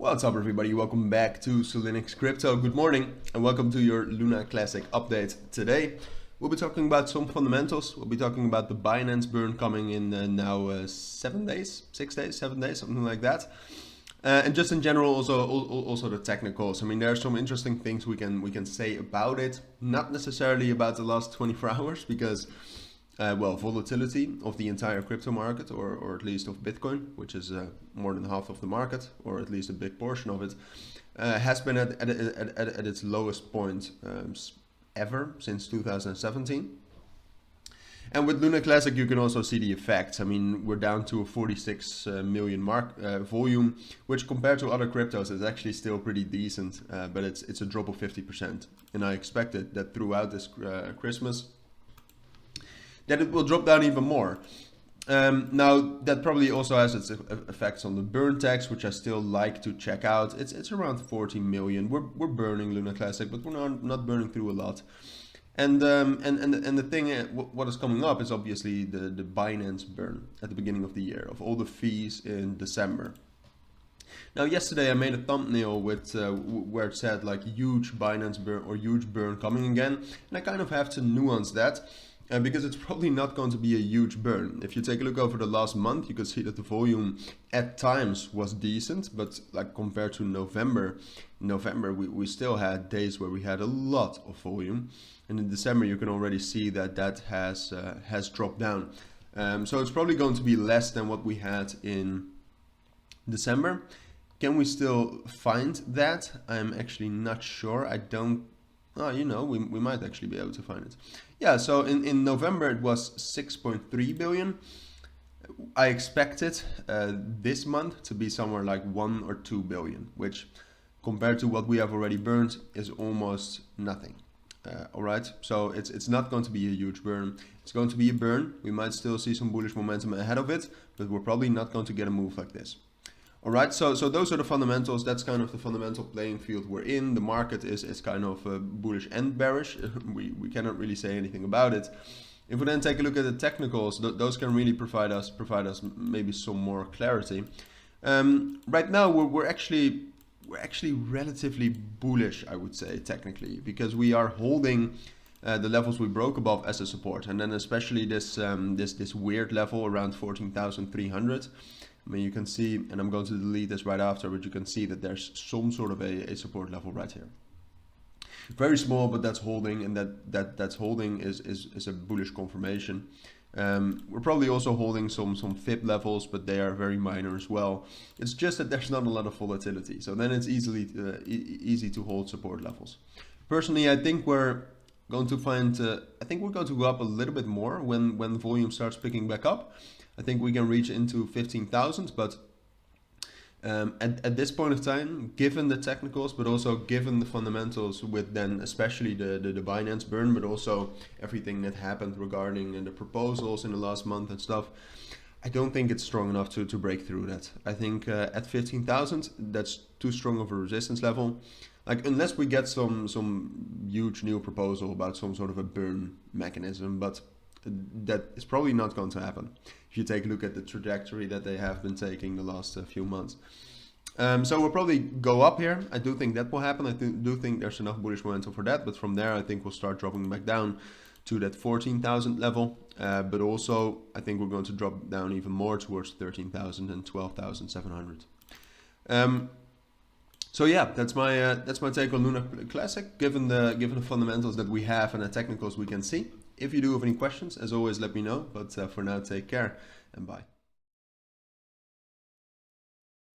What's up everybody, welcome back to Cilinix Crypto. Good morning and welcome to your Luna Classic update. Today we'll be talking about some fundamentals. We'll be talking about the Binance burn coming in now 7 days, 6 days, 7 days, something like that. And just in general also the technicals. I mean, there are some interesting things we can say about it, not necessarily about the last 24 hours because volatility of the entire crypto market, or at least of Bitcoin, which is more than half of the market, or at least a big portion of it, has been at its lowest point ever since 2017. And with Luna Classic, you can also see the effects. I mean, we're down to a 46 million volume, which compared to other cryptos is actually still pretty decent, but it's a drop of 50%. And I expected that throughout this Christmas, that it will drop down even more. Now that probably also has its effects on the burn tax, which I still like to check out. It's around 40 million. We're burning Luna Classic, but we're not burning through a lot. And the thing, what is coming up is obviously the Binance burn at the beginning of the year of all the fees in December. Now yesterday I made a thumbnail with where it said like huge Binance burn or huge burn coming again, and I kind of have to nuance that. Because it's probably not going to be a huge burn. If you take a look over the last month, you can see that the volume at times was decent, but like compared to November, we still had days where we had a lot of volume, and in December you can already see that has dropped down. So it's probably going to be less than what we had in December. Can we still find that? I'm actually not sure. I don't. Oh, you know, we might actually be able to find it. Yeah, so in November it was 6.3 billion. I expected this month to be somewhere like 1 or 2 billion, which compared to what we have already burned is almost nothing. All right, so it's not going to be a huge burn. It's going to be a burn. We might still see some bullish momentum ahead of it, but we're probably not going to get a move like this. All right, so those are the fundamentals. That's kind of the fundamental playing field we're in. The market is kind of bullish and bearish. We cannot really say anything about it. If we then take a look at the technicals, those can really provide us maybe some more clarity. Right now we're actually relatively bullish, I would say, technically, because we are holding the levels we broke above as a support, and then especially this weird level around 14,300. I mean, you can see, and I'm going to delete this right after, but you can see that there's some sort of a support level right here. Very small, but that's holding, and that's holding is a bullish confirmation. We're probably also holding some fib levels, but they are very minor as well. It's just that there's not a lot of volatility, so then it's easy to hold support levels. Personally, I think we're going to find, I think we're going to go up a little bit more when volume starts picking back up. I think we can reach into 15,000, but at this point of time, given the technicals, but also given the fundamentals, with then especially the Binance burn, but also everything that happened regarding the proposals in the last month and stuff, I don't think it's strong enough to break through that. I think at 15,000, that's too strong of a resistance level. Like, unless we get some huge new proposal about some sort of a burn mechanism, but that is probably not going to happen if you take a look at the trajectory that they have been taking the last few months. So we'll probably go up here. I do think that will happen. I do think there's enough bullish momentum for that, but from there I think we'll start dropping back down to that 14,000 level, but also I think we're going to drop down even more towards 13,000 and 12,700. So yeah, that's my take on Luna Classic, given the fundamentals that we have and the technicals we can see. If you do have any questions, as always, let me know. But for now, take care and bye.